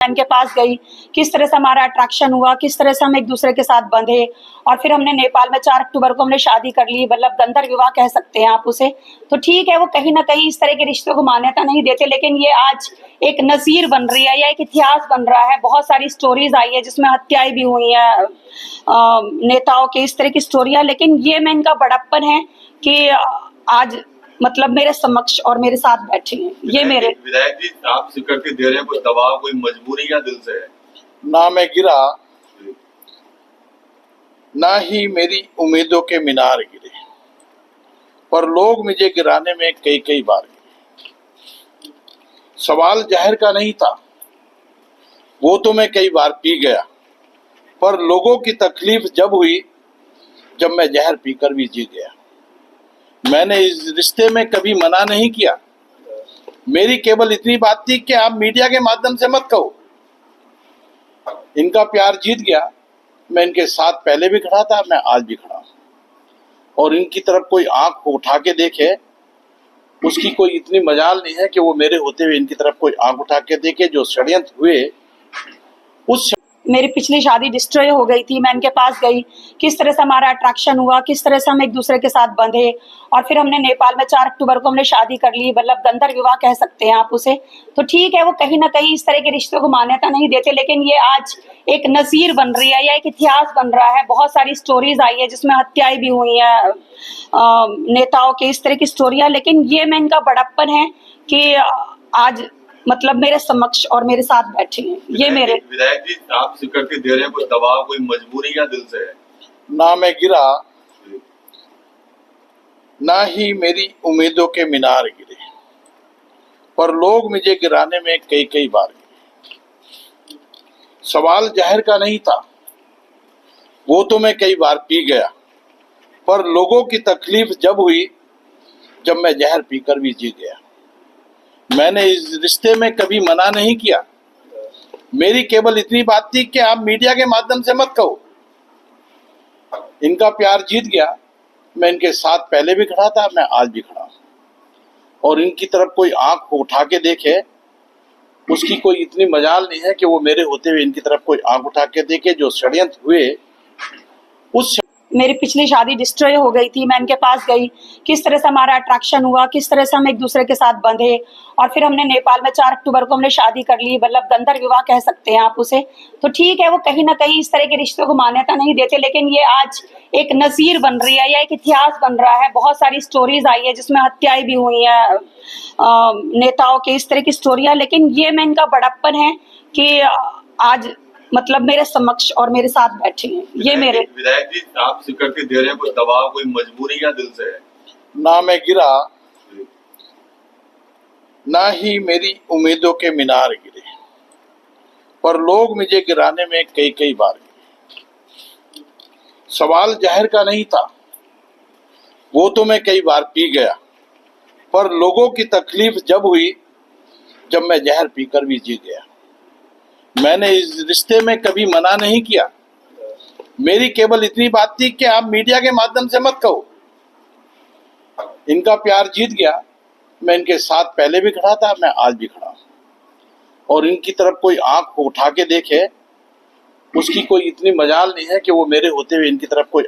के पास गई, किस तरह से हमारा अट्रैक्शन हुआ, किस तरह से हम एक दूसरे के साथ बंधे और फिर हमने नेपाल में 4 अक्टूबर को हमने शादी कर ली। मतलब गंधर्व विवाह कह सकते हैं आप उसे। तो ठीक है, वो कहीं ना कहीं इस तरह के रिश्तों को मान्यता नहीं देते, लेकिन ये आज एक नज़ीर बन रही है या एक इतिहास बन रहा है। बहुत सारी स्टोरीज आई है जिसमें हत्याएं भी हुई हैं नेताओं के, इस तरह की स्टोरियां। लेकिन ये मैं इनका बड़प्पन है कि आज मतलब मेरे समक्ष और मेरे साथ बैठे हैं। ये मेरे विधायक जी, आप स्वीकृति दे रहे हैं, कोई दबाव, कोई मजबूरी या दिल से है? ना मैं गिरा, ना ही मेरी उम्मीदों के मीनार गिरे, पर लोग मुझे गिराने में कई कई बार गिरे। सवाल जहर का नहीं था, वो तो मैं कई बार पी गया, पर लोगों की तकलीफ जब हुई जब मैं जहर पीकर भी जी गया। मैंने इस रिश्ते में कभी मना नहीं किया। मेरी केवल इतनी बात थी कि आप मीडिया के माध्यम से मत कहो। इनका प्यार जीत गया। मैं इनके साथ पहले भी खड़ा था, मैं आज भी खड़ा हूं। और इनकी तरफ कोई आंख उठा के देखे, उसकी कोई इतनी मजाल नहीं है कि वो मेरे होते हुए इनकी तरफ कोई आंख उठा के देखे। जो षड्यंत्र हुए, उस मेरी पिछली शादी डिस्ट्रॉय हो गई थी। मैं इनके पास गई, किस तरह से हमारा अट्रैक्शन हुआ, किस तरह से हम एक दूसरे के साथ बंधे और फिर हमने नेपाल में 4 अक्टूबर को हमने शादी कर ली। मतलब गंधर्व विवाह कह सकते हैं आप उसे। तो ठीक है, वो कहीं ना कहीं इस तरह के रिश्तों को मान्यता नहीं देते, लेकिन ये आज एक नज़ीर बन रही है या एक इतिहास बन रहा है। बहुत सारी स्टोरीज आई है जिसमें हत्याएं भी हुई हैं नेताओं के, इस तरह की स्टोरियां। लेकिन ये मैं इनका बड़प्पन है कि आज मतलब मेरे समक्ष और मेरे साथ बैठे हैं। ये मेरे विधायक जी, आप स्वीकृति दे रहे हैं, कोई दबाव, कोई मजबूरी या दिल से है? ना मैं गिरा, ना ही मेरी उम्मीदों के मीनार गिरे, पर लोग मुझे गिराने में कई कई बार गिरे। सवाल जहर का नहीं था, वो तो मैं कई बार पी गया, पर लोगों की तकलीफ जब हुई जब मैं जहर पीकर भी जी गया। मैंने इस रिश्ते में कभी मना नहीं किया। मेरी केवल इतनी बात थी कि आप मीडिया के माध्यम से मत कहो। इनका प्यार जीत गया। मैं इनके साथ पहले भी खड़ा था, मैं आज भी खड़ा हूं। और इनकी तरफ कोई आंख उठा के देखे, उसकी कोई इतनी मजाल नहीं है कि वो मेरे होते हुए इनकी तरफ कोई आंख उठा के देखे। जो षड्यंत्र हुए, उस मेरी पिछली शादी डिस्ट्रॉय हो गई थी। मैं इनके पास गई, किस तरह से हमारा अट्रैक्शन हुआ, किस तरह से हम एक दूसरे के साथ बंधे और फिर हमने नेपाल में 4 अक्टूबर को हमने शादी कर ली। मतलब गंधर्व विवाह कह सकते हैं आप उसे। तो ठीक है, वो कहीं ना कहीं इस तरह के रिश्तों को मान्यता नहीं देते, लेकिन ये आज एक नज़ीर बन रही है या एक इतिहास बन रहा है। बहुत सारी स्टोरीज आई है जिसमें हत्याएं भी हुई हैं नेताओं के, इस तरह की स्टोरियां। लेकिन ये मैं इनका बड़प्पन है कि आज मतलब मेरे समक्ष और मेरे साथ बैठे हैं। ये मेरे विधायक जी, आप स्वीकृति दे रहे हैं, कोई दबाव, कोई मजबूरी या दिल से है? ना मैं गिरा, ना ही मेरी उम्मीदों के मीनार गिरे, पर लोग मुझे गिराने में कई कई बार गिरे। सवाल जहर का नहीं था, वो तो मैं कई बार पी गया, पर लोगों की तकलीफ जब हुई जब मैं जहर पीकर भी जी गया। मैंने इस रिश्ते में कभी मना नहीं किया। मेरी केवल इतनी बात थी कि आप मीडिया के माध्यम से मत कहो। इनका प्यार जीत गया। मैं इनके साथ पहले भी खड़ा था, मैं आज भी खड़ा हूं। और इनकी तरफ कोई आंख उठा के देखे, उसकी कोई इतनी मजाल नहीं है कि वो मेरे होते हुए इनकी तरफ कोई